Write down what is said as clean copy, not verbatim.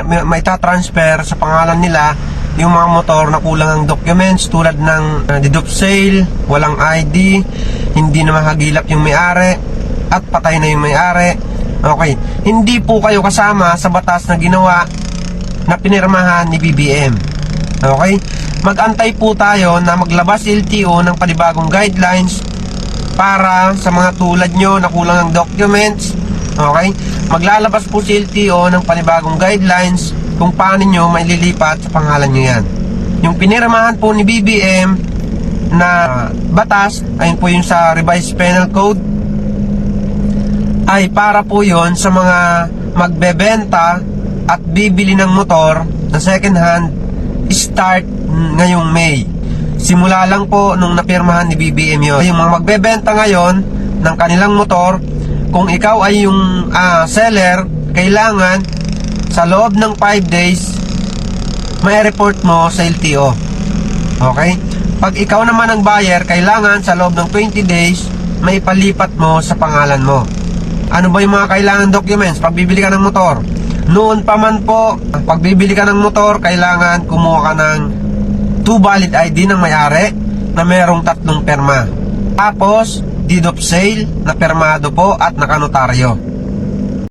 maitatransfer sa pangalan nila yung mga motor na kulang ang documents tulad ng deed of sale, walang ID, hindi na mahagilap yung may-ari, at patay na yung may-ari. Okay, hindi po kayo kasama sa batas na ginawa na pinirmahan ni BBM. Okay, mag-antay po tayo na maglabas LTO ng panibagong guidelines para sa mga tulad nyo na kulang ang documents. Okay, maglalabas po si LTO ng panibagong guidelines kung paano nyo maililipat sa pangalan nyo yan. Yung pinirmahan po ni BBM na batas, ayun po yung sa revised penal code, ay para po yon sa mga magbebenta at bibili ng motor na second hand start ngayong May. Simula lang po nung napirmahan ni BBM yun. Yung mga magbebenta ngayon ng kanilang motor, kung ikaw ay yung seller, kailangan sa loob ng 5 days may report mo sa LTO. Okay? Pag ikaw naman ang buyer, kailangan sa loob ng 20 days may ipalipat mo sa pangalan mo. Ano ba yung mga kailangan documents pag bibili ka ng motor? Noon pa man po, pag bibili ka ng motor, kailangan kumuha ka ng 2 valid ID ng may-ari na merong 3 perma. Tapos, deed of sale na permado po at nakanotaryo.